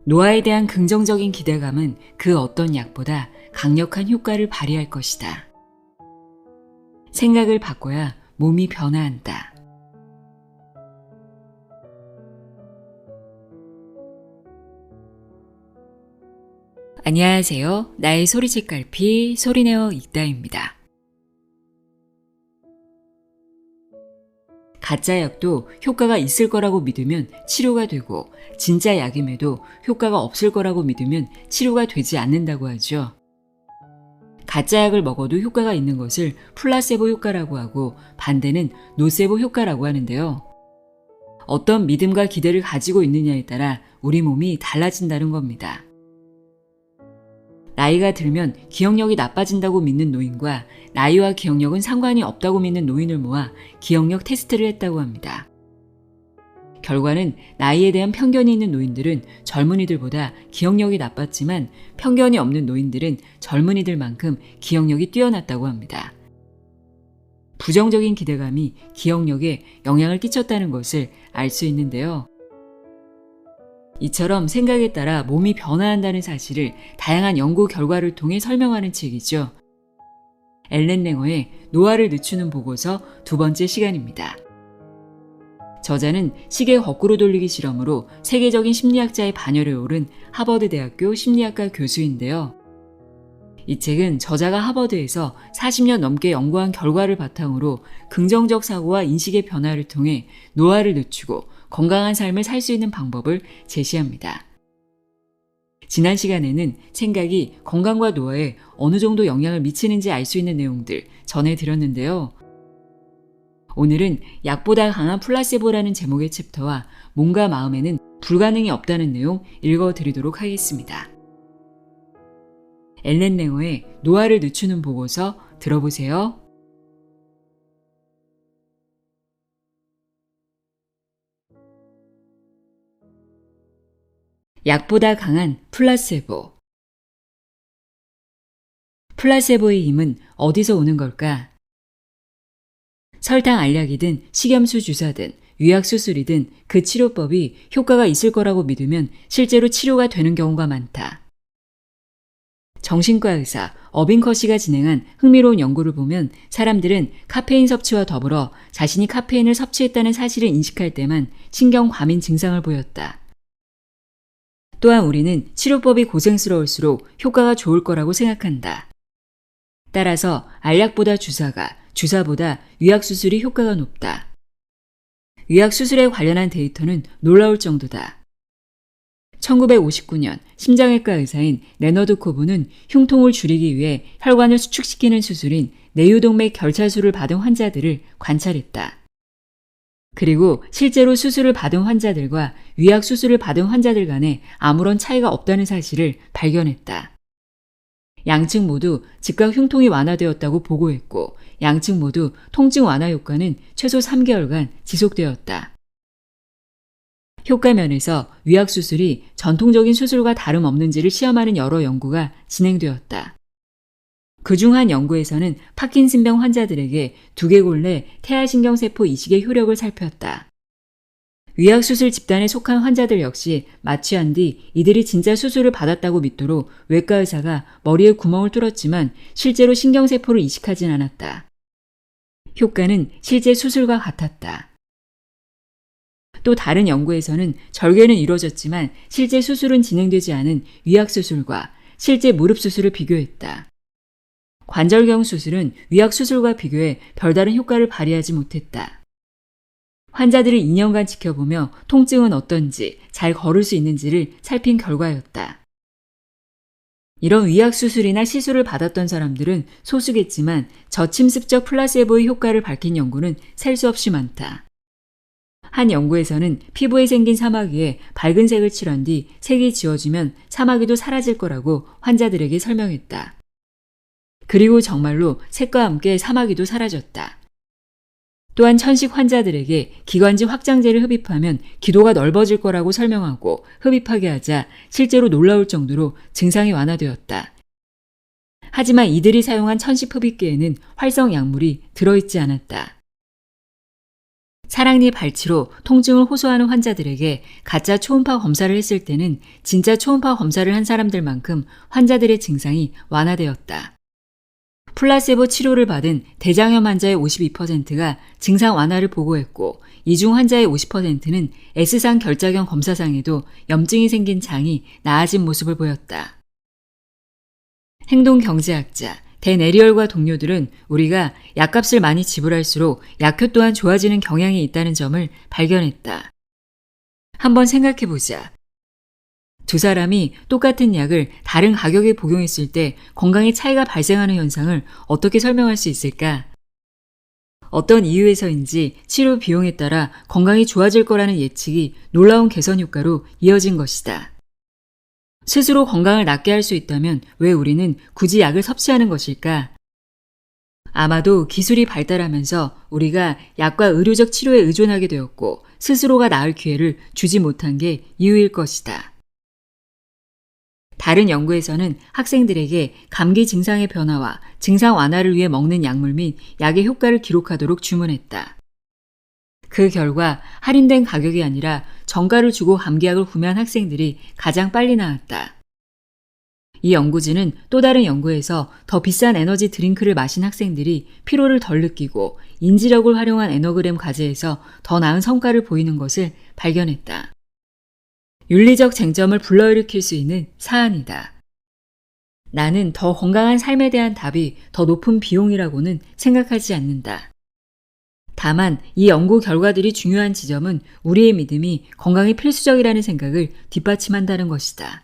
노화에 대한 긍정적인 기대감은 그 어떤 약보다 강력한 효과를 발휘할 것이다. 생각을 바꿔야 몸이 변화한다. 안녕하세요. 나의 소리책 갈피 소리내어 읽다입니다. 가짜 약도 효과가 있을 거라고 믿으면 치료가 되고 진짜 약임에도 효과가 없을 거라고 믿으면 치료가 되지 않는다고 하죠. 가짜 약을 먹어도 효과가 있는 것을 플라세보 효과라고 하고 반대는 노세보 효과라고 하는데요. 어떤 믿음과 기대를 가지고 있느냐에 따라 우리 몸이 달라진다는 겁니다. 나이가 들면 기억력이 나빠진다고 믿는 노인과 나이와 기억력은 상관이 없다고 믿는 노인을 모아 기억력 테스트를 했다고 합니다. 결과는 나이에 대한 편견이 있는 노인들은 젊은이들보다 기억력이 나빴지만 편견이 없는 노인들은 젊은이들만큼 기억력이 뛰어났다고 합니다. 부정적인 기대감이 기억력에 영향을 끼쳤다는 것을 알 수 있는데요. 이처럼 생각에 따라 몸이 변화한다는 사실을 다양한 연구 결과를 통해 설명하는 책이죠. 앨런 랭어의 노화를 늦추는 보고서 두 번째 시간입니다. 저자는 시계 거꾸로 돌리기 실험으로 세계적인 심리학자의 반열에 오른 하버드대학교 심리학과 교수인데요. 이 책은 저자가 하버드에서 40년 넘게 연구한 결과를 바탕으로 긍정적 사고와 인식의 변화를 통해 노화를 늦추고 건강한 삶을 살 수 있는 방법을 제시합니다. 지난 시간에는 생각이 건강과 노화에 어느 정도 영향을 미치는지 알 수 있는 내용들 전해드렸는데요. 오늘은 약보다 강한 플라세보라는 제목의 챕터와 몸과 마음에는 불가능이 없다는 내용 읽어드리도록 하겠습니다. 앨런 랭어의 노화를 늦추는 보고서 들어보세요. 약보다 강한 플라세보. 플라세보의 힘은 어디서 오는 걸까? 설탕 알약이든 식염수 주사든 유약수술이든 그 치료법이 효과가 있을 거라고 믿으면 실제로 치료가 되는 경우가 많다. 정신과 의사 어빈커시가 진행한 흥미로운 연구를 보면 사람들은 카페인 섭취와 더불어 자신이 카페인을 섭취했다는 사실을 인식할 때만 신경 과민 증상을 보였다. 또한 우리는 치료법이 고생스러울수록 효과가 좋을 거라고 생각한다. 따라서 알약보다 주사가, 주사보다 유약수술이 효과가 높다. 유약수술에 관련한 데이터는 놀라울 정도다. 1959년 심장외과 의사인 레너드 코브는 흉통을 줄이기 위해 혈관을 수축시키는 수술인 내유동맥 결찰술을 받은 환자들을 관찰했다. 그리고 실제로 수술을 받은 환자들과 위약 수술을 받은 환자들 간에 아무런 차이가 없다는 사실을 발견했다. 양측 모두 즉각 흉통이 완화되었다고 보고했고 양측 모두 통증 완화 효과는 최소 3개월간 지속되었다. 효과 면에서 위약 수술이 전통적인 수술과 다름없는지를 시험하는 여러 연구가 진행되었다. 그중 한 연구에서는 파킨슨병 환자들에게 두개골내 태아신경세포 이식의 효력을 살폈다. 위약수술 집단에 속한 환자들 역시 마취한 뒤 이들이 진짜 수술을 받았다고 믿도록 외과 의사가 머리에 구멍을 뚫었지만 실제로 신경세포를 이식하진 않았다. 효과는 실제 수술과 같았다. 또 다른 연구에서는 절개는 이루어졌지만 실제 수술은 진행되지 않은 위약수술과 실제 무릎 수술을 비교했다. 관절경 수술은 위약 수술과 비교해 별다른 효과를 발휘하지 못했다. 환자들을 2년간 지켜보며 통증은 어떤지, 잘 걸을 수 있는지를 살핀 결과였다. 이런 위약 수술이나 시술을 받았던 사람들은 소수겠지만 저침습적 플라세보의 효과를 밝힌 연구는 셀 수 없이 많다. 한 연구에서는 피부에 생긴 사마귀에 밝은 색을 칠한 뒤 색이 지워지면 사마귀도 사라질 거라고 환자들에게 설명했다. 그리고 정말로 색과 함께 사마귀도 사라졌다. 또한 천식 환자들에게 기관지 확장제를 흡입하면 기도가 넓어질 거라고 설명하고 흡입하게 하자 실제로 놀라울 정도로 증상이 완화되었다. 하지만 이들이 사용한 천식 흡입기에는 활성 약물이 들어있지 않았다. 사랑니 발치로 통증을 호소하는 환자들에게 가짜 초음파 검사를 했을 때는 진짜 초음파 검사를 한 사람들만큼 환자들의 증상이 완화되었다. 플라세보 치료를 받은 대장염 환자의 52%가 증상 완화를 보고했고 이 중 환자의 50%는 S상 결자경 검사상에도 염증이 생긴 장이 나아진 모습을 보였다. 행동경제학자 데네리얼과 동료들은 우리가 약값을 많이 지불할수록 약효 또한 좋아지는 경향이 있다는 점을 발견했다. 한번 생각해보자. 두 사람이 똑같은 약을 다른 가격에 복용했을 때 건강에 차이가 발생하는 현상을 어떻게 설명할 수 있을까? 어떤 이유에서인지 치료 비용에 따라 건강이 좋아질 거라는 예측이 놀라운 개선 효과로 이어진 것이다. 스스로 건강을 낫게 할 수 있다면 왜 우리는 굳이 약을 섭취하는 것일까? 아마도 기술이 발달하면서 우리가 약과 의료적 치료에 의존하게 되었고 스스로가 나을 기회를 주지 못한 게 이유일 것이다. 다른 연구에서는 학생들에게 감기 증상의 변화와 증상 완화를 위해 먹는 약물 및 약의 효과를 기록하도록 주문했다. 그 결과 할인된 가격이 아니라 정가를 주고 감기약을 구매한 학생들이 가장 빨리 나았다. 이 연구진은 또 다른 연구에서 더 비싼 에너지 드링크를 마신 학생들이 피로를 덜 느끼고 인지력을 활용한 에너그램 과제에서 더 나은 성과를 보이는 것을 발견했다. 윤리적 쟁점을 불러일으킬 수 있는 사안이다. 나는 더 건강한 삶에 대한 답이 더 높은 비용이라고는 생각하지 않는다. 다만 이 연구 결과들이 중요한 지점은 우리의 믿음이 건강에 필수적이라는 생각을 뒷받침한다는 것이다.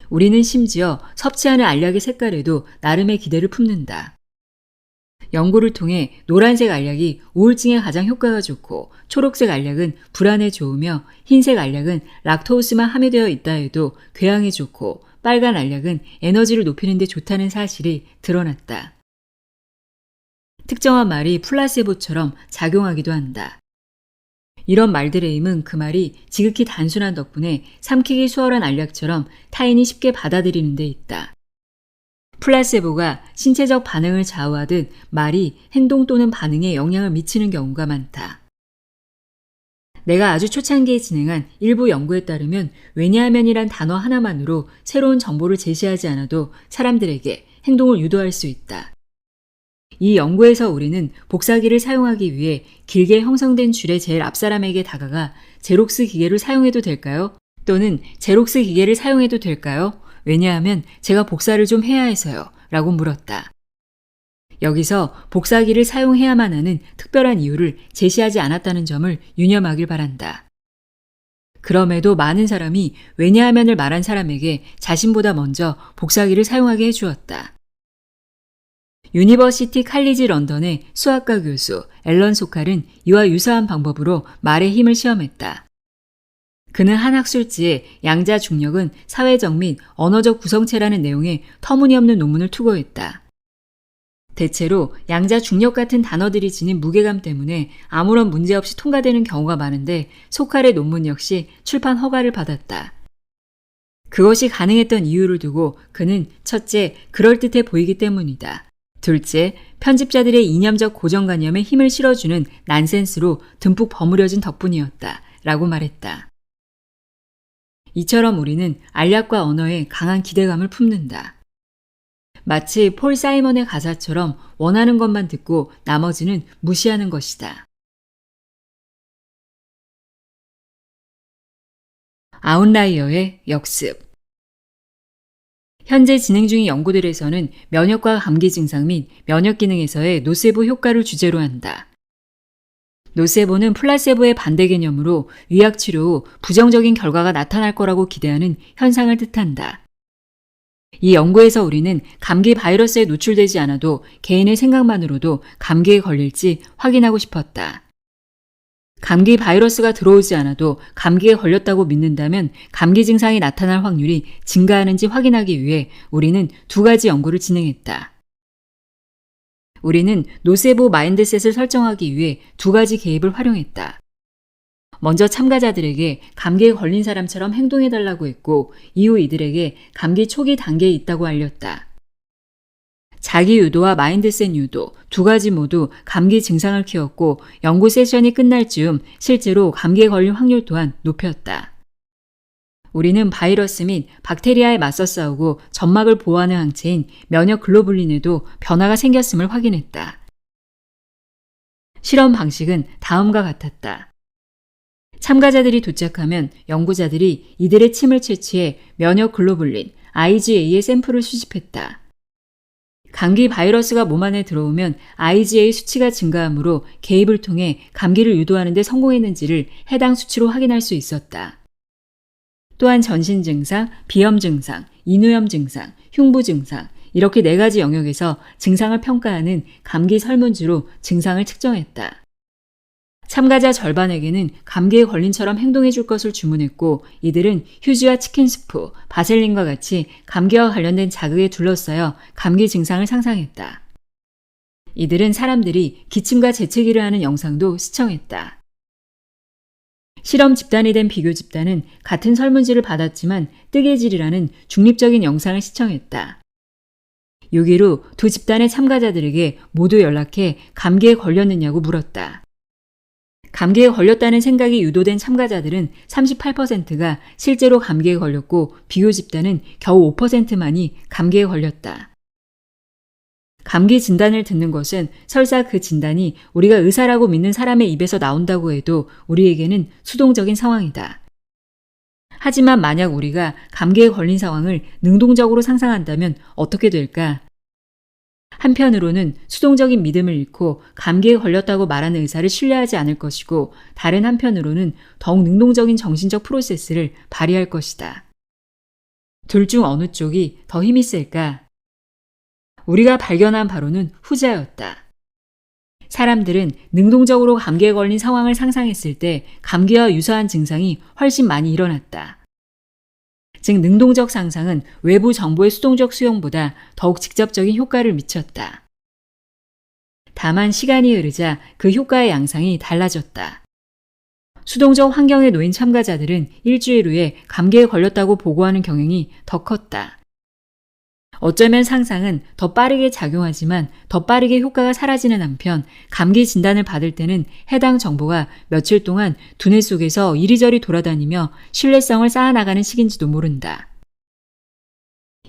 우리는 심지어 섭취하는 알약의 색깔에도 나름의 기대를 품는다. 연구를 통해 노란색 알약이 우울증에 가장 효과가 좋고 초록색 알약은 불안에 좋으며 흰색 알약은 락토스만 함유되어 있다 해도 궤양에 좋고 빨간 알약은 에너지를 높이는 데 좋다는 사실이 드러났다. 특정한 말이 플라세보처럼 작용하기도 한다. 이런 말들의 힘은 그 말이 지극히 단순한 덕분에 삼키기 수월한 알약처럼 타인이 쉽게 받아들이는 데 있다. 플라세보가 신체적 반응을 좌우하듯 말이 행동 또는 반응에 영향을 미치는 경우가 많다. 내가 아주 초창기에 진행한 일부 연구에 따르면 왜냐하면이란 단어 하나만으로 새로운 정보를 제시하지 않아도 사람들에게 행동을 유도할 수 있다. 이 연구에서 우리는 복사기를 사용하기 위해 길게 형성된 줄의 제일 앞사람에게 다가가 제록스 기계를 사용해도 될까요? 또는 제록스 기계를 사용해도 될까요? 왜냐하면 제가 복사를 좀 해야 해서요. 라고 물었다. 여기서 복사기를 사용해야만 하는 특별한 이유를 제시하지 않았다는 점을 유념하길 바란다. 그럼에도 많은 사람이 왜냐하면을 말한 사람에게 자신보다 먼저 복사기를 사용하게 해주었다. 유니버시티 칼리지 런던의 수학과 교수 앨런 소칼은 이와 유사한 방법으로 말의 힘을 시험했다. 그는 한 학술지에 양자 중력은 사회적 및 언어적 구성체라는 내용의 터무니없는 논문을 투고했다. 대체로 양자 중력 같은 단어들이 지닌 무게감 때문에 아무런 문제 없이 통과되는 경우가 많은데 소칼의 논문 역시 출판 허가를 받았다. 그것이 가능했던 이유를 두고 그는 첫째, 그럴듯해 보이기 때문이다. 둘째, 편집자들의 이념적 고정관념에 힘을 실어주는 난센스로 듬뿍 버무려진 덕분이었다. 라고 말했다. 이처럼 우리는 알약과 언어에 강한 기대감을 품는다. 마치 폴 사이먼의 가사처럼 원하는 것만 듣고 나머지는 무시하는 것이다. 아웃라이어의 역습. 현재 진행 중인 연구들에서는 면역과 감기 증상 및 면역 기능에서의 노세보 효과를 주제로 한다. 노세보는 플라세보의 반대 개념으로 위약 치료 후 부정적인 결과가 나타날 거라고 기대하는 현상을 뜻한다. 이 연구에서 우리는 감기 바이러스에 노출되지 않아도 개인의 생각만으로도 감기에 걸릴지 확인하고 싶었다. 감기 바이러스가 들어오지 않아도 감기에 걸렸다고 믿는다면 감기 증상이 나타날 확률이 증가하는지 확인하기 위해 우리는 두 가지 연구를 진행했다. 우리는 노세보 마인드셋을 설정하기 위해 두 가지 개입을 활용했다. 먼저 참가자들에게 감기에 걸린 사람처럼 행동해달라고 했고 이후 이들에게 감기 초기 단계에 있다고 알렸다. 자기 유도와 마인드셋 유도 두 가지 모두 감기 증상을 키웠고 연구 세션이 끝날 즈음 실제로 감기에 걸릴 확률 또한 높였다. 우리는 바이러스 및 박테리아에 맞서 싸우고 점막을 보호하는 항체인 면역 글로불린에도 변화가 생겼음을 확인했다. 실험 방식은 다음과 같았다. 참가자들이 도착하면 연구자들이 이들의 침을 채취해 면역 글로불린 IgA의 샘플을 수집했다. 감기 바이러스가 몸 안에 들어오면 IgA 수치가 증가하므로 개입을 통해 감기를 유도하는 데 성공했는지를 해당 수치로 확인할 수 있었다. 또한 전신 증상, 비염 증상, 인후염 증상, 흉부 증상 이렇게 4가지 영역에서 증상을 평가하는 감기 설문지로 증상을 측정했다. 참가자 절반에게는 감기에 걸린처럼 행동해 줄 것을 주문했고 이들은 휴지와 치킨 스프, 바셀린과 같이 감기와 관련된 자극에 둘러싸여 감기 증상을 상상했다. 이들은 사람들이 기침과 재채기를 하는 영상도 시청했다. 실험 집단이 된 비교 집단은 같은 설문지를 받았지만 뜨개질이라는 중립적인 영상을 시청했다. 6일 후 두 집단의 참가자들에게 모두 연락해 감기에 걸렸느냐고 물었다. 감기에 걸렸다는 생각이 유도된 참가자들은 38%가 실제로 감기에 걸렸고 비교 집단은 겨우 5%만이 감기에 걸렸다. 감기 진단을 듣는 것은 설사 그 진단이 우리가 의사라고 믿는 사람의 입에서 나온다고 해도 우리에게는 수동적인 상황이다. 하지만 만약 우리가 감기에 걸린 상황을 능동적으로 상상한다면 어떻게 될까? 한편으로는 수동적인 믿음을 잃고 감기에 걸렸다고 말하는 의사를 신뢰하지 않을 것이고 다른 한편으로는 더욱 능동적인 정신적 프로세스를 발휘할 것이다. 둘 중 어느 쪽이 더 힘이 셀까? 우리가 발견한 바로는 후자였다. 사람들은 능동적으로 감기에 걸린 상황을 상상했을 때 감기와 유사한 증상이 훨씬 많이 일어났다. 즉 능동적 상상은 외부 정보의 수동적 수용보다 더욱 직접적인 효과를 미쳤다. 다만 시간이 흐르자 그 효과의 양상이 달라졌다. 수동적 환경에 놓인 참가자들은 일주일 후에 감기에 걸렸다고 보고하는 경향이 더 컸다. 어쩌면 상상은 더 빠르게 작용하지만 더 빠르게 효과가 사라지는 한편 감기 진단을 받을 때는 해당 정보가 며칠 동안 두뇌 속에서 이리저리 돌아다니며 신뢰성을 쌓아나가는 시기인지도 모른다.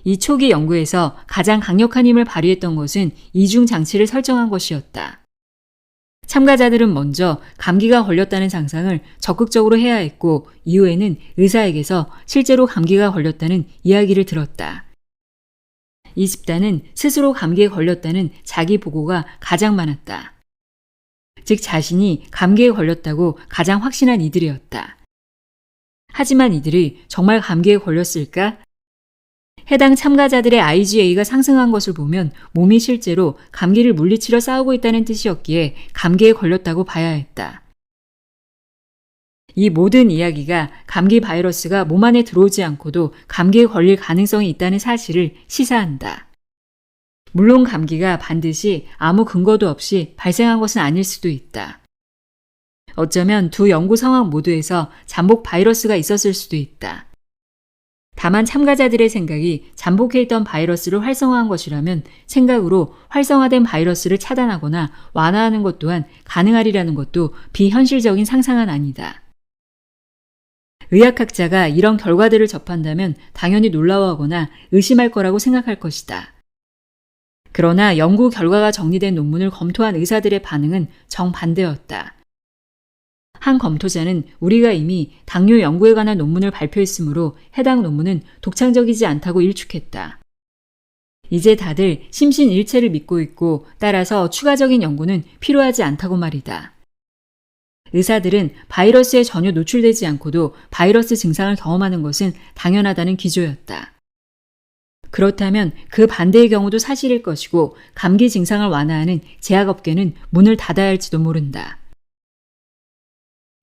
이 초기 연구에서 가장 강력한 힘을 발휘했던 것은 이중 장치를 설정한 것이었다. 참가자들은 먼저 감기가 걸렸다는 상상을 적극적으로 해야 했고 이후에는 의사에게서 실제로 감기가 걸렸다는 이야기를 들었다. 이 집단은 스스로 감기에 걸렸다는 자기 보고가 가장 많았다. 즉 자신이 감기에 걸렸다고 가장 확신한 이들이었다. 하지만 이들이 정말 감기에 걸렸을까? 해당 참가자들의 IgA가 상승한 것을 보면 몸이 실제로 감기를 물리치려 싸우고 있다는 뜻이었기에 감기에 걸렸다고 봐야 했다. 이 모든 이야기가 감기 바이러스가 몸 안에 들어오지 않고도 감기에 걸릴 가능성이 있다는 사실을 시사한다. 물론 감기가 반드시 아무 근거도 없이 발생한 것은 아닐 수도 있다. 어쩌면 두 연구 상황 모두에서 잠복 바이러스가 있었을 수도 있다. 다만 참가자들의 생각이 잠복해 있던 바이러스를 활성화한 것이라면 생각으로 활성화된 바이러스를 차단하거나 완화하는 것 또한 가능하리라는 것도 비현실적인 상상은 아니다. 의학학자가 이런 결과들을 접한다면 당연히 놀라워하거나 의심할 거라고 생각할 것이다. 그러나 연구 결과가 정리된 논문을 검토한 의사들의 반응은 정반대였다. 한 검토자는 우리가 이미 당뇨 연구에 관한 논문을 발표했으므로 해당 논문은 독창적이지 않다고 일축했다. 이제 다들 심신일체를 믿고 있고 따라서 추가적인 연구는 필요하지 않다고 말이다. 의사들은 바이러스에 전혀 노출되지 않고도 바이러스 증상을 경험하는 것은 당연하다는 기조였다. 그렇다면 그 반대의 경우도 사실일 것이고 감기 증상을 완화하는 제약업계는 문을 닫아야 할지도 모른다.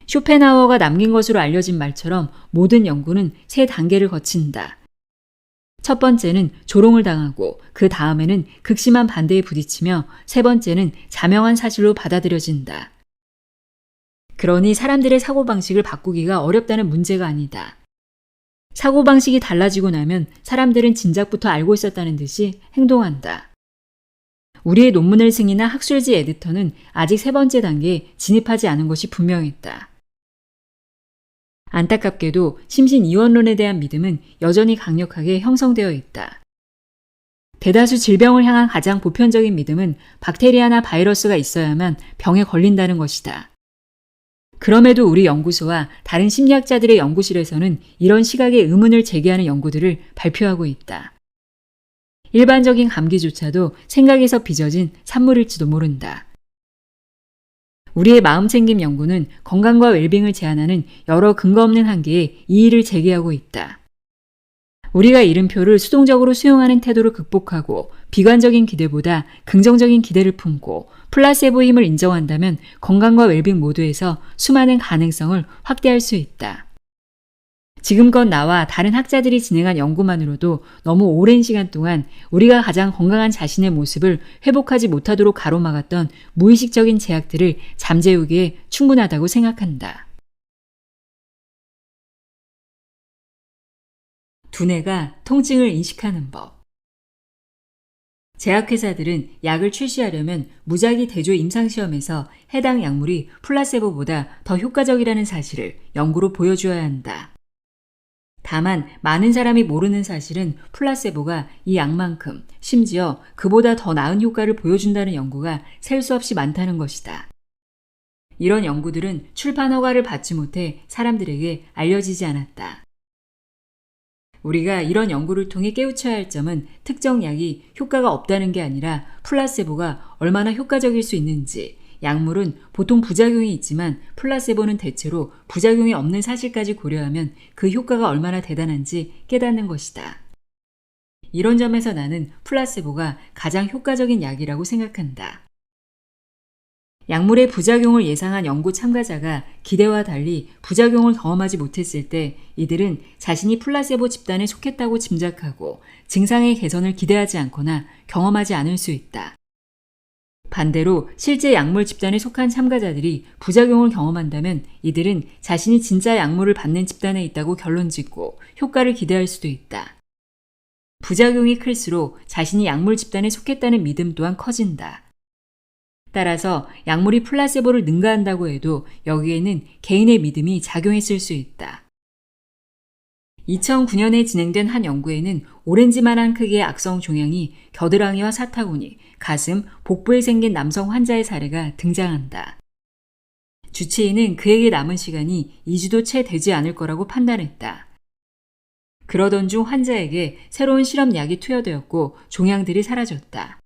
쇼펜하우어가 남긴 것으로 알려진 말처럼 모든 연구는 3단계를 거친다. 첫 번째는 조롱을 당하고 그 다음에는 극심한 반대에 부딪히며 세 번째는 자명한 사실로 받아들여진다. 그러니 사람들의 사고방식을 바꾸기가 어렵다는 문제가 아니다. 사고방식이 달라지고 나면 사람들은 진작부터 알고 있었다는 듯이 행동한다. 우리의 논문을 승인한 학술지 에디터는 아직 세 번째 단계에 진입하지 않은 것이 분명했다. 안타깝게도 심신 이원론에 대한 믿음은 여전히 강력하게 형성되어 있다. 대다수 질병을 향한 가장 보편적인 믿음은 박테리아나 바이러스가 있어야만 병에 걸린다는 것이다. 그럼에도 우리 연구소와 다른 심리학자들의 연구실에서는 이런 시각에 의문을 제기하는 연구들을 발표하고 있다. 일반적인 감기조차도 생각에서 빚어진 산물일지도 모른다. 우리의 마음챙김 연구는 건강과 웰빙을 제한하는 여러 근거 없는 한계에 이의를 제기하고 있다. 우리가 이름표를 수동적으로 수용하는 태도를 극복하고 비관적인 기대보다 긍정적인 기대를 품고 플라세보 힘을 인정한다면 건강과 웰빙 모두에서 수많은 가능성을 확대할 수 있다. 지금껏 나와 다른 학자들이 진행한 연구만으로도 너무 오랜 시간 동안 우리가 가장 건강한 자신의 모습을 회복하지 못하도록 가로막았던 무의식적인 제약들을 잠재우기에 충분하다고 생각한다. 두뇌가 통증을 인식하는 법. 제약회사들은 약을 출시하려면 무작위 대조 임상시험에서 해당 약물이 플라세보보다 더 효과적이라는 사실을 연구로 보여주어야 한다. 다만 많은 사람이 모르는 사실은 플라세보가 이 약만큼 심지어 그보다 더 나은 효과를 보여준다는 연구가 셀 수 없이 많다는 것이다. 이런 연구들은 출판 허가를 받지 못해 사람들에게 알려지지 않았다. 우리가 이런 연구를 통해 깨우쳐야 할 점은 특정 약이 효과가 없다는 게 아니라 플라세보가 얼마나 효과적일 수 있는지, 약물은 보통 부작용이 있지만 플라세보는 대체로 부작용이 없는 사실까지 고려하면 그 효과가 얼마나 대단한지 깨닫는 것이다. 이런 점에서 나는 플라세보가 가장 효과적인 약이라고 생각한다. 약물의 부작용을 예상한 연구 참가자가 기대와 달리 부작용을 경험하지 못했을 때 이들은 자신이 플라세보 집단에 속했다고 짐작하고 증상의 개선을 기대하지 않거나 경험하지 않을 수 있다. 반대로 실제 약물 집단에 속한 참가자들이 부작용을 경험한다면 이들은 자신이 진짜 약물을 받는 집단에 있다고 결론짓고 효과를 기대할 수도 있다. 부작용이 클수록 자신이 약물 집단에 속했다는 믿음 또한 커진다. 따라서 약물이 플라세보를 능가한다고 해도 여기에는 개인의 믿음이 작용했을 수 있다. 2009년에 진행된 한 연구에는 오렌지만한 크기의 악성 종양이 겨드랑이와 사타구니, 가슴, 복부에 생긴 남성 환자의 사례가 등장한다. 주치의는 그에게 남은 시간이 2주도 채 되지 않을 거라고 판단했다. 그러던 중 환자에게 새로운 실험약이 투여되었고 종양들이 사라졌다.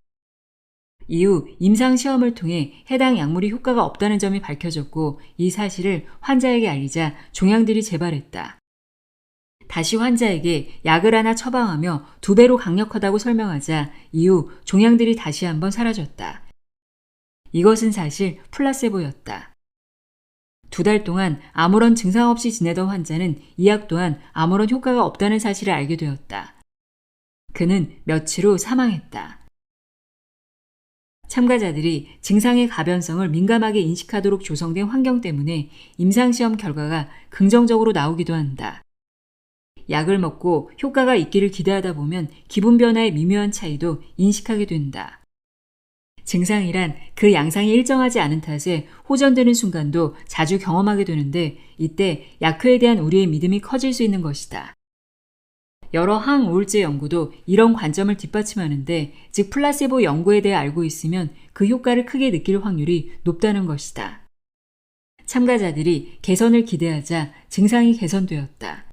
이후 임상시험을 통해 해당 약물이 효과가 없다는 점이 밝혀졌고 이 사실을 환자에게 알리자 종양들이 재발했다. 다시 환자에게 약을 하나 처방하며 2배로 강력하다고 설명하자 이후 종양들이 다시 한번 사라졌다. 이것은 사실 플라세보였다. 2달 동안 아무런 증상 없이 지내던 환자는 이 약 또한 아무런 효과가 없다는 사실을 알게 되었다. 그는 며칠 후 사망했다. 참가자들이 증상의 가변성을 민감하게 인식하도록 조성된 환경 때문에 임상시험 결과가 긍정적으로 나오기도 한다. 약을 먹고 효과가 있기를 기대하다 보면 기분 변화의 미묘한 차이도 인식하게 된다. 증상이란 그 양상이 일정하지 않은 탓에 호전되는 순간도 자주 경험하게 되는데 이때 약효에 대한 우리의 믿음이 커질 수 있는 것이다. 여러 항우울제 연구도 이런 관점을 뒷받침하는데 즉 플라세보 연구에 대해 알고 있으면 그 효과를 크게 느낄 확률이 높다는 것이다. 참가자들이 개선을 기대하자 증상이 개선되었다.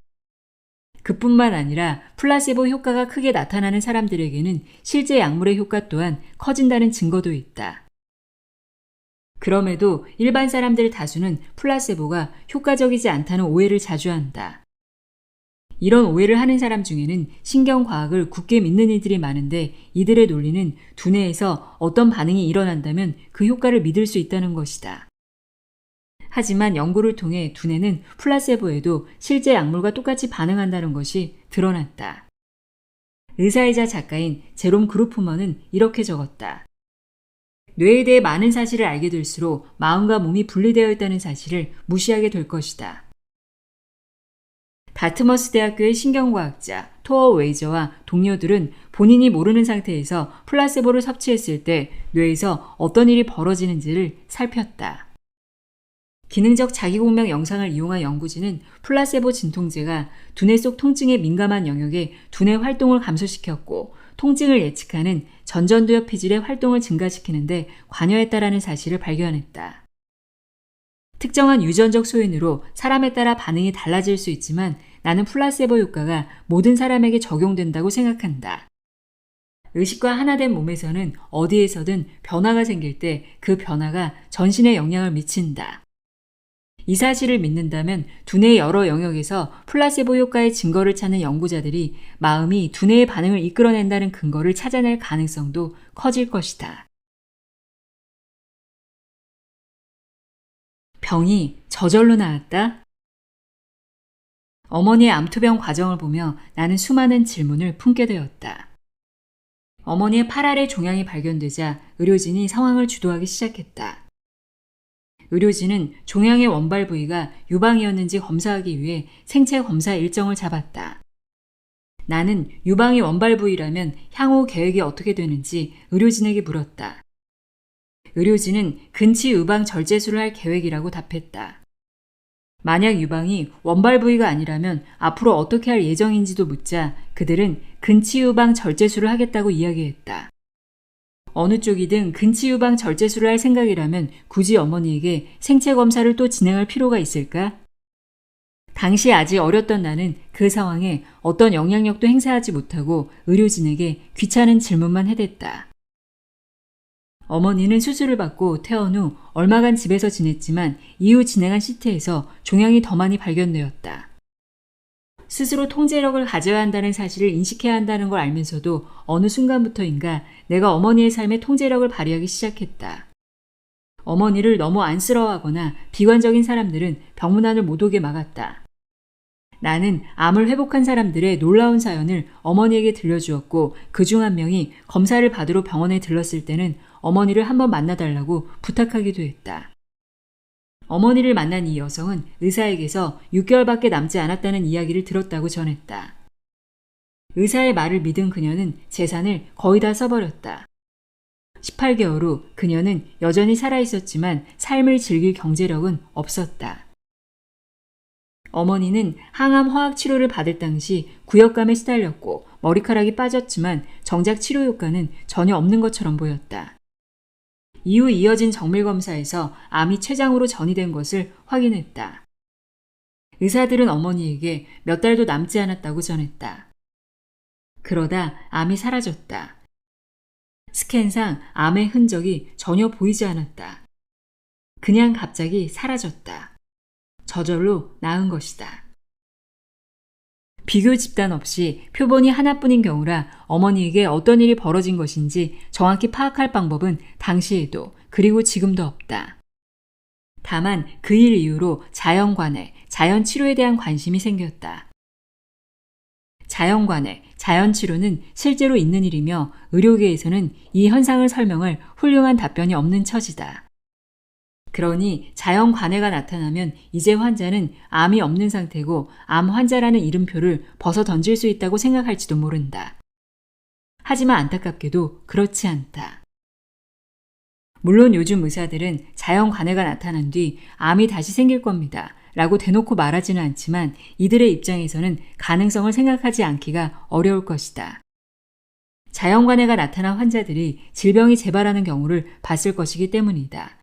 그뿐만 아니라 플라세보 효과가 크게 나타나는 사람들에게는 실제 약물의 효과 또한 커진다는 증거도 있다. 그럼에도 일반 사람들 다수는 플라세보가 효과적이지 않다는 오해를 자주 한다. 이런 오해를 하는 사람 중에는 신경과학을 굳게 믿는 이들이 많은데 이들의 논리는 두뇌에서 어떤 반응이 일어난다면 그 효과를 믿을 수 있다는 것이다. 하지만 연구를 통해 두뇌는 플라세보에도 실제 약물과 똑같이 반응한다는 것이 드러났다. 의사이자 작가인 제롬 그루프먼은 이렇게 적었다. 뇌에 대해 많은 사실을 알게 될수록 마음과 몸이 분리되어 있다는 사실을 무시하게 될 것이다. 다트머스 대학교의 신경과학자 토어 웨이저와 동료들은 본인이 모르는 상태에서 플라세보를 섭취했을 때 뇌에서 어떤 일이 벌어지는지를 살폈다. 기능적 자기공명 영상을 이용한 연구진은 플라세보 진통제가 두뇌 속 통증에 민감한 영역의 두뇌 활동을 감소시켰고 통증을 예측하는 전전두엽 피질의 활동을 증가시키는 데 관여했다라는 사실을 발견했다. 특정한 유전적 소인으로 사람에 따라 반응이 달라질 수 있지만 나는 플라세보 효과가 모든 사람에게 적용된다고 생각한다. 의식과 하나 된 몸에서는 어디에서든 변화가 생길 때 그 변화가 전신에 영향을 미친다. 이 사실을 믿는다면 두뇌의 여러 영역에서 플라세보 효과의 증거를 찾는 연구자들이 마음이 두뇌의 반응을 이끌어낸다는 근거를 찾아낼 가능성도 커질 것이다. 병이 저절로 나았다? 어머니의 암투병 과정을 보며 나는 수많은 질문을 품게 되었다. 어머니의 팔 아래 종양이 발견되자 의료진이 상황을 주도하기 시작했다. 의료진은 종양의 원발 부위가 유방이었는지 검사하기 위해 생체 검사 일정을 잡았다. 나는 유방이 원발 부위라면 향후 계획이 어떻게 되는지 의료진에게 물었다. 의료진은 근치 유방 절제술을 할 계획이라고 답했다. 만약 유방이 원발 부위가 아니라면 앞으로 어떻게 할 예정인지도 묻자 그들은 근치 유방 절제술을 하겠다고 이야기했다. 어느 쪽이든 근치 유방 절제술을 할 생각이라면 굳이 어머니에게 생체 검사를 또 진행할 필요가 있을까? 당시 아직 어렸던 나는 그 상황에 어떤 영향력도 행사하지 못하고 의료진에게 귀찮은 질문만 해댔다. 어머니는 수술을 받고 퇴원 후 얼마간 집에서 지냈지만 이후 진행한 CT에서 종양이 더 많이 발견되었다. 스스로 통제력을 가져야 한다는 사실을 인식해야 한다는 걸 알면서도 어느 순간부터인가 내가 어머니의 삶에 통제력을 발휘하기 시작했다. 어머니를 너무 안쓰러워하거나 비관적인 사람들은 병문안을 못 오게 막았다. 나는 암을 회복한 사람들의 놀라운 사연을 어머니에게 들려주었고 그중 한 명이 검사를 받으러 병원에 들렀을 때는 어머니를 한번 만나달라고 부탁하기도 했다. 어머니를 만난 이 여성은 의사에게서 6개월밖에 남지 않았다는 이야기를 들었다고 전했다. 의사의 말을 믿은 그녀는 재산을 거의 다 써버렸다. 18개월 후 그녀는 여전히 살아있었지만 삶을 즐길 경제력은 없었다. 어머니는 항암 화학 치료를 받을 당시 구역감에 시달렸고 머리카락이 빠졌지만 정작 치료 효과는 전혀 없는 것처럼 보였다. 이후 이어진 정밀검사에서 암이 췌장으로 전이된 것을 확인했다. 의사들은 어머니에게 몇 달도 남지 않았다고 전했다. 그러다 암이 사라졌다. 스캔상 암의 흔적이 전혀 보이지 않았다. 그냥 갑자기 사라졌다. 저절로 나은 것이다. 비교 집단 없이 표본이 하나뿐인 경우라 어머니에게 어떤 일이 벌어진 것인지 정확히 파악할 방법은 당시에도 그리고 지금도 없다. 다만 그 일 이후로 자연관해, 자연치료에 대한 관심이 생겼다. 자연관해, 자연치료는 실제로 있는 일이며 의료계에서는 이 현상을 설명할 훌륭한 답변이 없는 처지다. 그러니 자연관해가 나타나면 이제 환자는 암이 없는 상태고 암 환자라는 이름표를 벗어 던질 수 있다고 생각할지도 모른다. 하지만 안타깝게도 그렇지 않다. 물론 요즘 의사들은 자연관해가 나타난 뒤 암이 다시 생길 겁니다. 라고 대놓고 말하지는 않지만 이들의 입장에서는 가능성을 생각하지 않기가 어려울 것이다. 자연관해가 나타난 환자들이 질병이 재발하는 경우를 봤을 것이기 때문이다.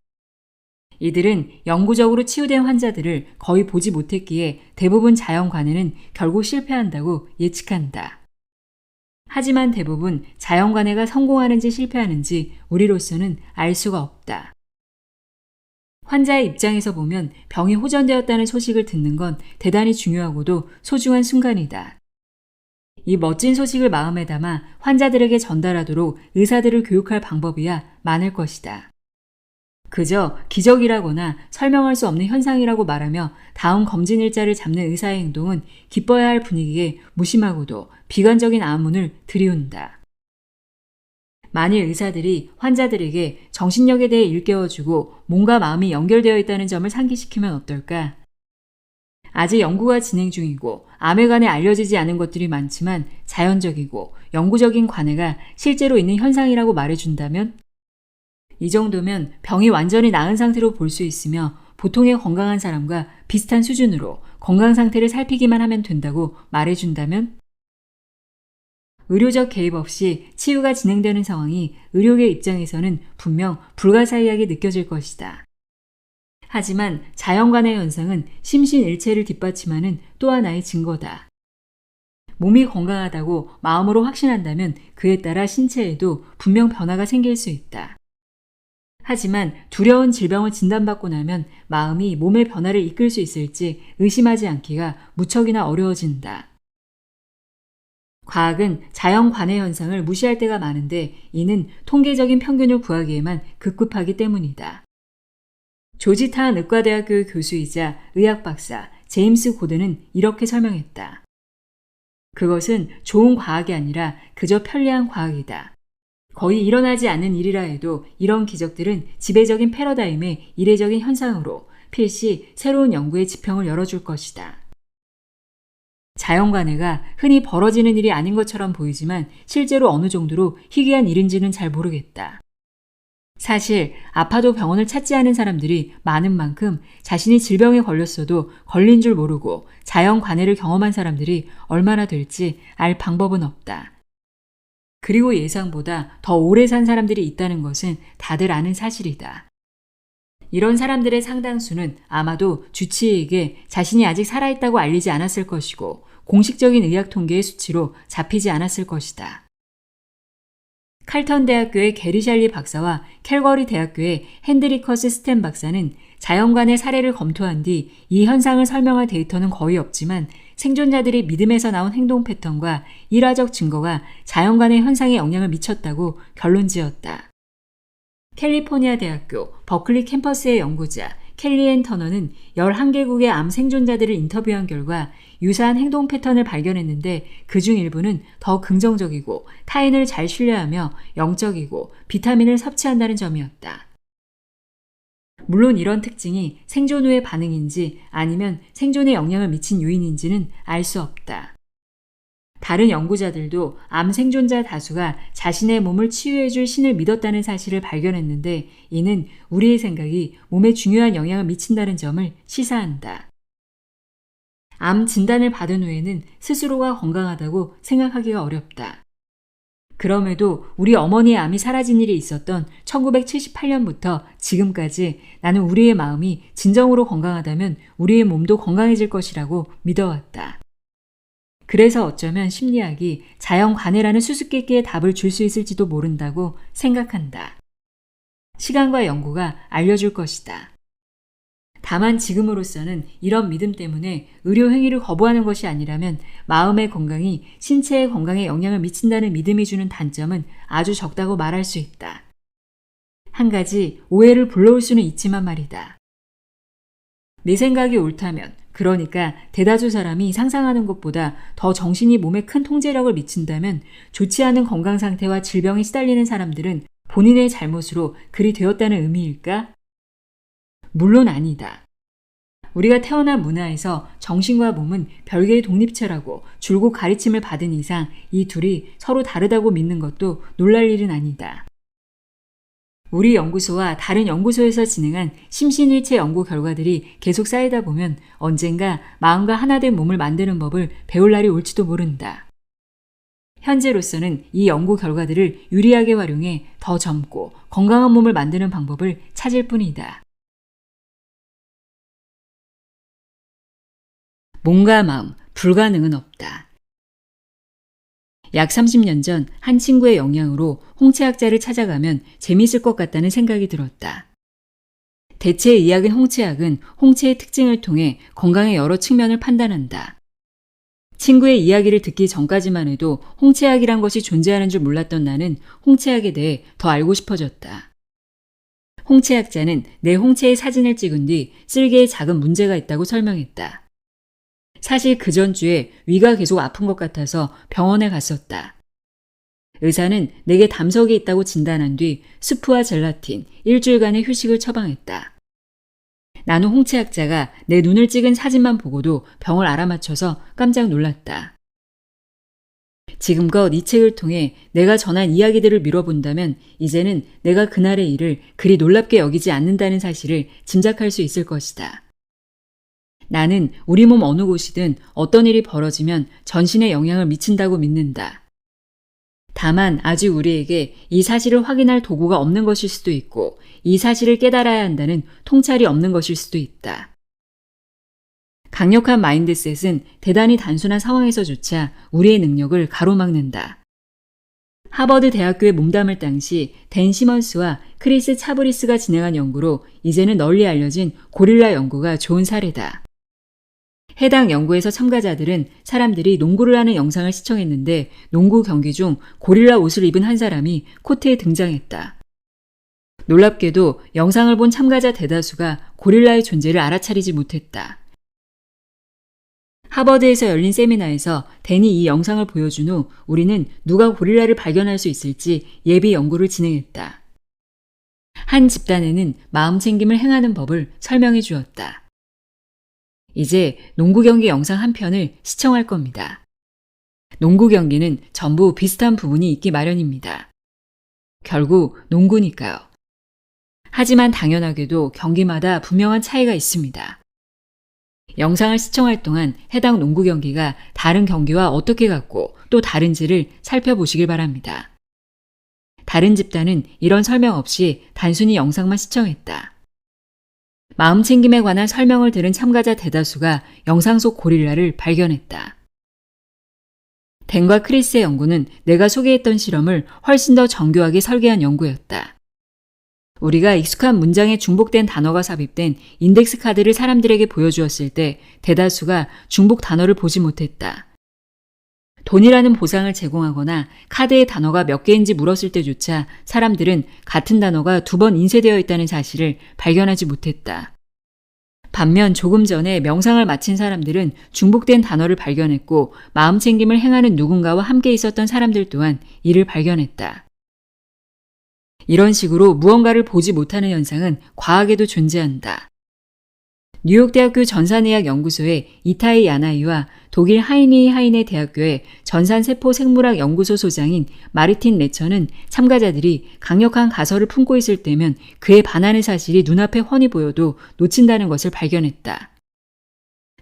이들은 영구적으로 치유된 환자들을 거의 보지 못했기에 대부분 자연관해는 결국 실패한다고 예측한다. 하지만 대부분 자연관해가 성공하는지 실패하는지 우리로서는 알 수가 없다. 환자의 입장에서 보면 병이 호전되었다는 소식을 듣는 건 대단히 중요하고도 소중한 순간이다. 이 멋진 소식을 마음에 담아 환자들에게 전달하도록 의사들을 교육할 방법이야 많을 것이다. 그저 기적이라거나 설명할 수 없는 현상이라고 말하며 다음 검진 일자를 잡는 의사의 행동은 기뻐야 할 분위기에 무심하고도 비관적인 암문을 들이운다. 만일 의사들이 환자들에게 정신력에 대해 일깨워주고 몸과 마음이 연결되어 있다는 점을 상기시키면 어떨까? 아직 연구가 진행 중이고 암에 관해 알려지지 않은 것들이 많지만 자연적이고 영구적인 관해가 실제로 있는 현상이라고 말해준다면 이 정도면 병이 완전히 나은 상태로 볼 수 있으며 보통의 건강한 사람과 비슷한 수준으로 건강 상태를 살피기만 하면 된다고 말해준다면 의료적 개입 없이 치유가 진행되는 상황이 의료계 입장에서는 분명 불가사의하게 느껴질 것이다. 하지만 자연관의 현상은 심신일체를 뒷받침하는 또 하나의 증거다. 몸이 건강하다고 마음으로 확신한다면 그에 따라 신체에도 분명 변화가 생길 수 있다. 하지만 두려운 질병을 진단받고 나면 마음이 몸의 변화를 이끌 수 있을지 의심하지 않기가 무척이나 어려워진다. 과학은 자연관의 현상을 무시할 때가 많은데 이는 통계적인 평균을 구하기에만 급급하기 때문이다. 조지타운 의과대학교의 교수이자 의학 박사 제임스 고든은 이렇게 설명했다. 그것은 좋은 과학이 아니라 그저 편리한 과학이다. 거의 일어나지 않는 일이라 해도 이런 기적들은 지배적인 패러다임의 이례적인 현상으로 필시 새로운 연구의 지평을 열어줄 것이다. 자연관해가 흔히 벌어지는 일이 아닌 것처럼 보이지만 실제로 어느 정도로 희귀한 일인지는 잘 모르겠다. 사실 아파도 병원을 찾지 않은 사람들이 많은 만큼 자신이 질병에 걸렸어도 걸린 줄 모르고 자연관해를 경험한 사람들이 얼마나 될지 알 방법은 없다. 그리고 예상보다 더 오래 산 사람들이 있다는 것은 다들 아는 사실이다. 이런 사람들의 상당수는 아마도 주치의에게 자신이 아직 살아있다고 알리지 않았을 것이고 공식적인 의학 통계의 수치로 잡히지 않았을 것이다. 칼턴 대학교의 게리 샬리 박사와 캘거리 대학교의 핸드리커스 스탠 박사는 자연관의 사례를 검토한 뒤 이 현상을 설명할 데이터는 거의 없지만 생존자들의 믿음에서 나온 행동 패턴과 일화적 증거가 자연관의 현상에 영향을 미쳤다고 결론지었다. 캘리포니아 대학교 버클리 캠퍼스의 연구자 켈리앤 터너는 11개국의 암 생존자들을 인터뷰한 결과 유사한 행동 패턴을 발견했는데 그중 일부는 더 긍정적이고 타인을 잘 신뢰하며 영적이고 비타민을 섭취한다는 점이었다. 물론 이런 특징이 생존 후의 반응인지 아니면 생존에 영향을 미친 요인인지는 알 수 없다. 다른 연구자들도 암 생존자 다수가 자신의 몸을 치유해줄 신을 믿었다는 사실을 발견했는데 이는 우리의 생각이 몸에 중요한 영향을 미친다는 점을 시사한다. 암 진단을 받은 후에는 스스로가 건강하다고 생각하기가 어렵다. 그럼에도 우리 어머니의 암이 사라진 일이 있었던 1978년부터 지금까지 나는 우리의 마음이 진정으로 건강하다면 우리의 몸도 건강해질 것이라고 믿어왔다. 그래서 어쩌면 심리학이 자연관해라는 수수께끼의 답을 줄 수 있을지도 모른다고 생각한다. 시간과 연구가 알려줄 것이다. 다만 지금으로서는 이런 믿음 때문에 의료 행위를 거부하는 것이 아니라면 마음의 건강이 신체의 건강에 영향을 미친다는 믿음이 주는 단점은 아주 적다고 말할 수 있다. 한 가지 오해를 불러올 수는 있지만 말이다. 내 생각이 옳다면, 그러니까 대다수 사람이 상상하는 것보다 더 정신이 몸에 큰 통제력을 미친다면 좋지 않은 건강 상태와 질병에 시달리는 사람들은 본인의 잘못으로 그리 되었다는 의미일까? 물론 아니다. 우리가 태어난 문화에서 정신과 몸은 별개의 독립체라고 줄곧 가르침을 받은 이상 이 둘이 서로 다르다고 믿는 것도 놀랄 일은 아니다. 우리 연구소와 다른 연구소에서 진행한 심신일체 연구 결과들이 계속 쌓이다 보면 언젠가 마음과 하나 된 몸을 만드는 법을 배울 날이 올지도 모른다. 현재로서는 이 연구 결과들을 유리하게 활용해 더 젊고 건강한 몸을 만드는 방법을 찾을 뿐이다. 몸과 마음, 불가능은 없다. 약 30년 전 한 친구의 영향으로 홍채학자를 찾아가면 재미있을 것 같다는 생각이 들었다. 대체 의학인 홍채학은 홍채의 특징을 통해 건강의 여러 측면을 판단한다. 친구의 이야기를 듣기 전까지만 해도 홍채학이란 것이 존재하는 줄 몰랐던 나는 홍채학에 대해 더 알고 싶어졌다. 홍채학자는 내 홍채의 사진을 찍은 뒤 쓸개에 작은 문제가 있다고 설명했다. 사실 그 전주에 위가 계속 아픈 것 같아서 병원에 갔었다. 의사는 내게 담석이 있다고 진단한 뒤 수프와 젤라틴, 일주일간의 휴식을 처방했다. 나는 홍채학자가 내 눈을 찍은 사진만 보고도 병을 알아맞혀서 깜짝 놀랐다. 지금껏 이 책을 통해 내가 전한 이야기들을 미뤄본다면 이제는 내가 그날의 일을 그리 놀랍게 여기지 않는다는 사실을 짐작할 수 있을 것이다. 나는 우리 몸 어느 곳이든 어떤 일이 벌어지면 전신에 영향을 미친다고 믿는다. 다만 아직 우리에게 이 사실을 확인할 도구가 없는 것일 수도 있고 이 사실을 깨달아야 한다는 통찰이 없는 것일 수도 있다. 강력한 마인드셋은 대단히 단순한 상황에서조차 우리의 능력을 가로막는다. 하버드 대학교에 몸담을 당시 댄 시먼스와 크리스 차브리스가 진행한 연구로 이제는 널리 알려진 고릴라 연구가 좋은 사례다. 해당 연구에서 참가자들은 사람들이 농구를 하는 영상을 시청했는데 농구 경기 중 고릴라 옷을 입은 한 사람이 코트에 등장했다. 놀랍게도 영상을 본 참가자 대다수가 고릴라의 존재를 알아차리지 못했다. 하버드에서 열린 세미나에서 댄이 이 영상을 보여준 후 우리는 누가 고릴라를 발견할 수 있을지 예비 연구를 진행했다. 한 집단에는 마음 챙김을 행하는 법을 설명해 주었다. 이제 농구 경기 영상 한 편을 시청할 겁니다. 농구 경기는 전부 비슷한 부분이 있기 마련입니다. 결국 농구니까요. 하지만 당연하게도 경기마다 분명한 차이가 있습니다. 영상을 시청할 동안 해당 농구 경기가 다른 경기와 어떻게 같고 또 다른지를 살펴보시길 바랍니다. 다른 집단은 이런 설명 없이 단순히 영상만 시청했다. 마음 챙김에 관한 설명을 들은 참가자 대다수가 영상 속 고릴라를 발견했다. 댄과 크리스의 연구는 내가 소개했던 실험을 훨씬 더 정교하게 설계한 연구였다. 우리가 익숙한 문장에 중복된 단어가 삽입된 인덱스 카드를 사람들에게 보여주었을 때 대다수가 중복 단어를 보지 못했다. 돈이라는 보상을 제공하거나 카드의 단어가 몇 개인지 물었을 때조차 사람들은 같은 단어가 2번 인쇄되어 있다는 사실을 발견하지 못했다. 반면 조금 전에 명상을 마친 사람들은 중복된 단어를 발견했고 마음 챙김을 행하는 누군가와 함께 있었던 사람들 또한 이를 발견했다. 이런 식으로 무언가를 보지 못하는 현상은 과학에도 존재한다. 뉴욕대학교 전산의학연구소의 이타이 야나이와 독일 하이네 대학교의 전산세포생물학 연구소 소장인 마르틴 레처는 참가자들이 강력한 가설을 품고 있을 때면 그에 반하는 사실이 눈앞에 훤히 보여도 놓친다는 것을 발견했다.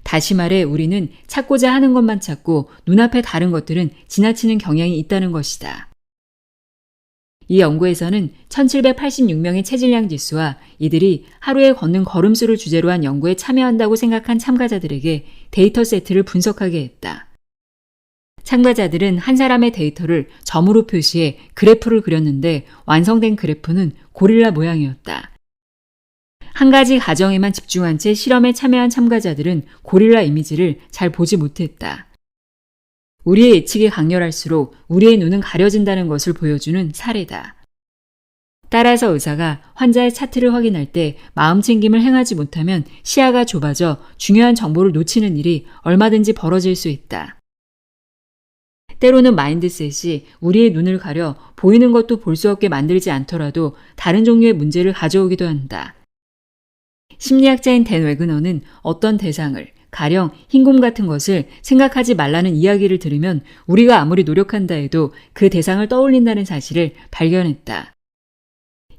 다시 말해 우리는 찾고자 하는 것만 찾고 눈앞에 다른 것들은 지나치는 경향이 있다는 것이다. 이 연구에서는 1786명의 체질량 지수와 이들이 하루에 걷는 걸음수를 주제로 한 연구에 참여한다고 생각한 참가자들에게 데이터 세트를 분석하게 했다. 참가자들은 한 사람의 데이터를 점으로 표시해 그래프를 그렸는데 완성된 그래프는 고릴라 모양이었다. 한 가지 가정에만 집중한 채 실험에 참여한 참가자들은 고릴라 이미지를 잘 보지 못했다. 우리의 예측이 강렬할수록 우리의 눈은 가려진다는 것을 보여주는 사례다. 따라서 의사가 환자의 차트를 확인할 때 마음 챙김을 행하지 못하면 시야가 좁아져 중요한 정보를 놓치는 일이 얼마든지 벌어질 수 있다. 때로는 마인드셋이 우리의 눈을 가려 보이는 것도 볼 수 없게 만들지 않더라도 다른 종류의 문제를 가져오기도 한다. 심리학자인 댄 웨그너는 어떤 대상을 가령 흰곰 같은 것을 생각하지 말라는 이야기를 들으면 우리가 아무리 노력한다 해도 그 대상을 떠올린다는 사실을 발견했다.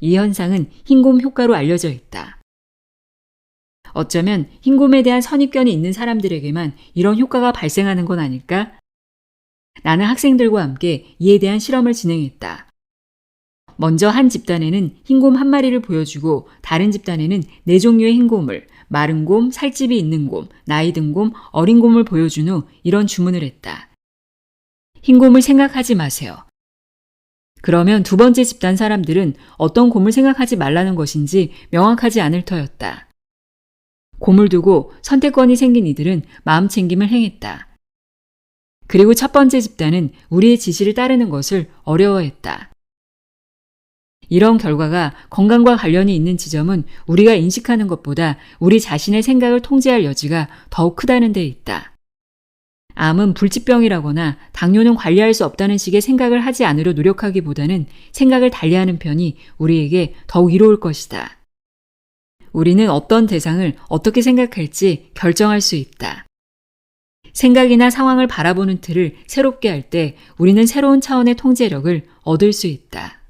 이 현상은 흰곰 효과로 알려져 있다. 어쩌면 흰곰에 대한 선입견이 있는 사람들에게만 이런 효과가 발생하는 건 아닐까? 나는 학생들과 함께 이에 대한 실험을 진행했다. 먼저 한 집단에는 흰곰 한 마리를 보여주고 다른 집단에는 4종류의 흰곰을 마른 곰, 살집이 있는 곰, 나이 든 곰, 어린 곰을 보여준 후 이런 주문을 했다. 흰곰을 생각하지 마세요. 그러면 두 번째 집단 사람들은 어떤 곰을 생각하지 말라는 것인지 명확하지 않을 터였다. 곰을 두고 선택권이 생긴 이들은 마음 챙김을 행했다. 그리고 첫 번째 집단은 우리의 지시를 따르는 것을 어려워했다. 이런 결과가 건강과 관련이 있는 지점은 우리가 인식하는 것보다 우리 자신의 생각을 통제할 여지가 더욱 크다는 데 있다. 암은 불치병이라거나 당뇨는 관리할 수 없다는 식의 생각을 하지 않으려 노력하기보다는 생각을 달리하는 편이 우리에게 더욱 이로울 것이다. 우리는 어떤 대상을 어떻게 생각할지 결정할 수 있다. 생각이나 상황을 바라보는 틀을 새롭게 할 때 우리는 새로운 차원의 통제력을 얻을 수 있다.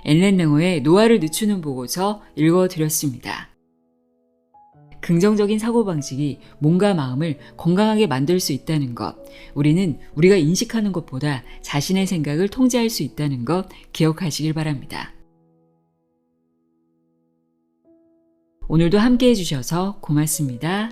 엘렌 랭어의 노화를 늦추는 보고서 읽어드렸습니다. 긍정적인 사고방식이 몸과 마음을 건강하게 만들 수 있다는 것, 우리는 우리가 인식하는 것보다 자신의 생각을 통제할 수 있다는 것 기억하시길 바랍니다. 오늘도 함께 해주셔서 고맙습니다.